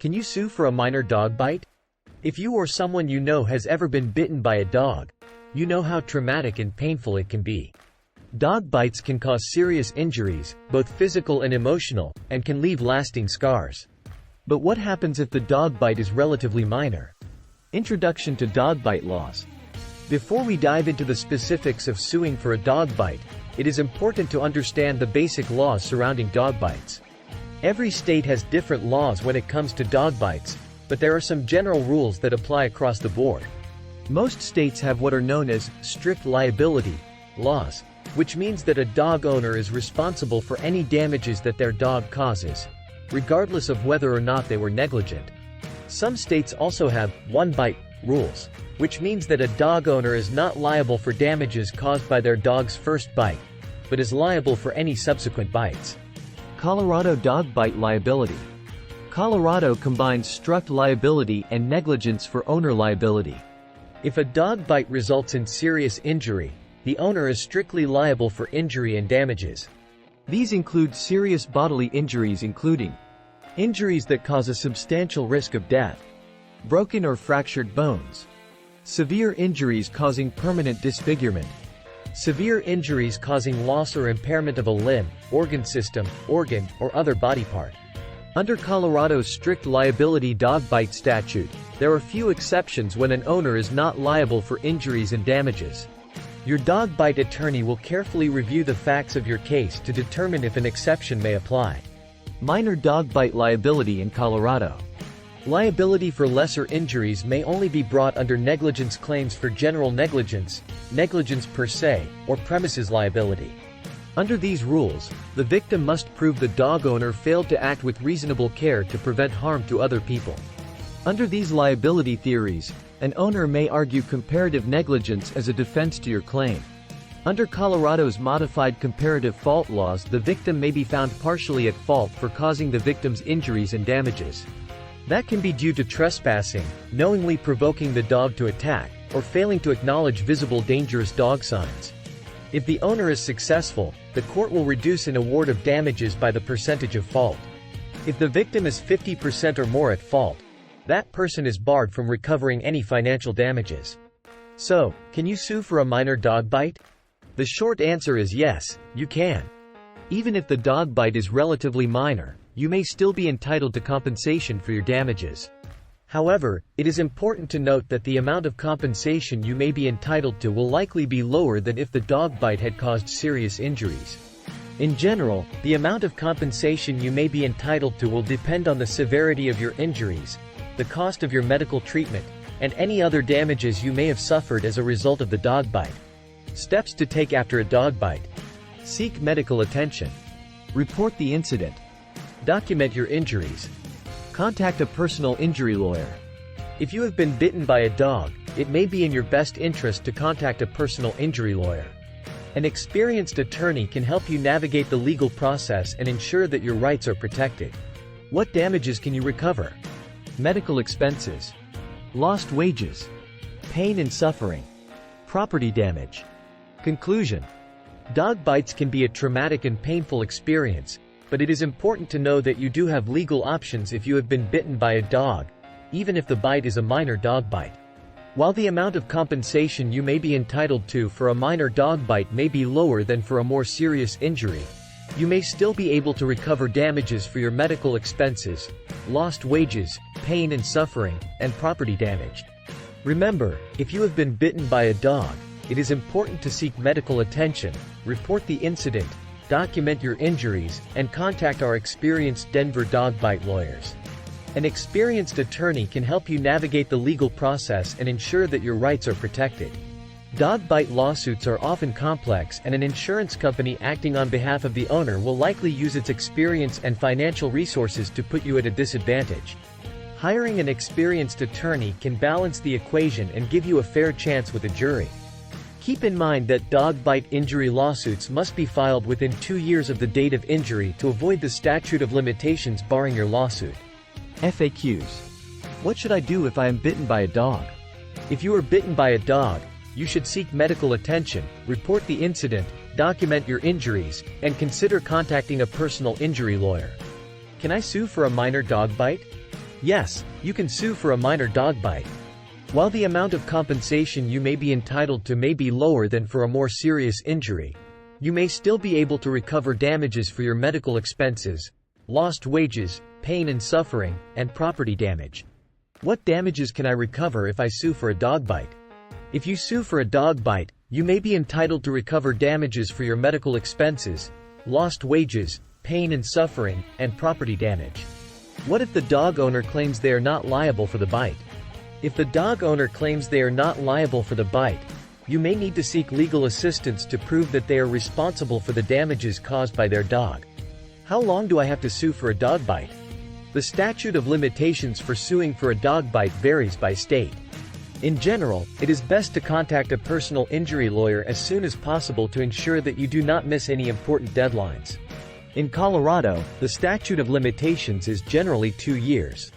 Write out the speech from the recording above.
Can you sue for a minor dog bite? If you or someone you know has ever been bitten by a dog, you know how traumatic and painful it can be. Dog bites can cause serious injuries, both physical and emotional, and can leave lasting scars. But what happens if the dog bite is relatively minor? Introduction to dog bite laws. Before we dive into the specifics of suing for a dog bite, it is important to understand the basic laws surrounding dog bites. Every state has different laws when it comes to dog bites, but there are some general rules that apply across the board. Most states have what are known as strict liability laws, which means that a dog owner is responsible for any damages that their dog causes, regardless of whether or not they were negligent. Some states also have one-bite rules, which means that a dog owner is not liable for damages caused by their dog's first bite, but is liable for any subsequent bites. Colorado dog bite liability. Colorado combines strict liability and negligence for owner liability. If a dog bite results in serious injury, the owner is strictly liable for injury and damages. These include serious bodily injuries including injuries that cause a substantial risk of death, broken or fractured bones, severe injuries causing permanent disfigurement, severe injuries causing loss or impairment of a limb, organ system, organ, or other body part. Under Colorado's strict liability dog bite statute, there are few exceptions when an owner is not liable for injuries and damages. Your dog bite attorney will carefully review the facts of your case to determine if an exception may apply. Minor dog bite liability in Colorado. Liability for lesser injuries may only be brought under negligence claims for general negligence, negligence per se, or premises liability. Under these rules, the victim must prove the dog owner failed to act with reasonable care to prevent harm to other people. Under these liability theories, an owner may argue comparative negligence as a defense to your claim. Under Colorado's modified comparative fault laws, the victim may be found partially at fault for causing the victim's injuries and damages. That can be due to trespassing, knowingly provoking the dog to attack, or failing to acknowledge visible dangerous dog signs. If the owner is successful, the court will reduce an award of damages by the percentage of fault. If the victim is 50% or more at fault, that person is barred from recovering any financial damages. So, can you sue for a minor dog bite? The short answer is yes, you can. Even if the dog bite is relatively minor, you may still be entitled to compensation for your damages. However, it is important to note that the amount of compensation you may be entitled to will likely be lower than if the dog bite had caused serious injuries. In general, the amount of compensation you may be entitled to will depend on the severity of your injuries, the cost of your medical treatment, and any other damages you may have suffered as a result of the dog bite. Steps to take after a dog bite. Seek medical attention. Report the incident. Document your injuries. Contact a personal injury lawyer. If you have been bitten by a dog, it may be in your best interest to contact a personal injury lawyer. An experienced attorney can help you navigate the legal process and ensure that your rights are protected. What damages can you recover? Medical expenses, lost wages, pain and suffering, property damage. Conclusion. Dog bites can be a traumatic and painful experience, but it is important to know that you do have legal options if you have been bitten by a dog, even if the bite is a minor dog bite. While the amount of compensation you may be entitled to for a minor dog bite may be lower than for a more serious injury, you may still be able to recover damages for your medical expenses, lost wages, pain and suffering, and property damage. Remember, if you have been bitten by a dog, it is important to seek medical attention, report the incident, document your injuries, and contact our experienced Denver dog bite lawyers. An experienced attorney can help you navigate the legal process and ensure that your rights are protected. Dog bite lawsuits are often complex, and an insurance company acting on behalf of the owner will likely use its experience and financial resources to put you at a disadvantage. Hiring an experienced attorney can balance the equation and give you a fair chance with a jury. Keep in mind that dog bite injury lawsuits must be filed within 2 years of the date of injury to avoid the statute of limitations barring your lawsuit. FAQs. What should I do if I am bitten by a dog? If you are bitten by a dog, you should seek medical attention, report the incident, document your injuries, and consider contacting a personal injury lawyer. Can I sue for a minor dog bite? Yes, you can sue for a minor dog bite. While the amount of compensation you may be entitled to may be lower than for a more serious injury, you may still be able to recover damages for your medical expenses, lost wages, pain and suffering, and property damage. What damages can I recover if I sue for a dog bite? If you sue for a dog bite, you may be entitled to recover damages for your medical expenses, lost wages, pain and suffering, and property damage. What if the dog owner claims they are not liable for the bite? If the dog owner claims they are not liable for the bite, you may need to seek legal assistance to prove that they are responsible for the damages caused by their dog. How long do I have to sue for a dog bite? The statute of limitations for suing for a dog bite varies by state. In general, it is best to contact a personal injury lawyer as soon as possible to ensure that you do not miss any important deadlines. In Colorado, the statute of limitations is generally 2 years.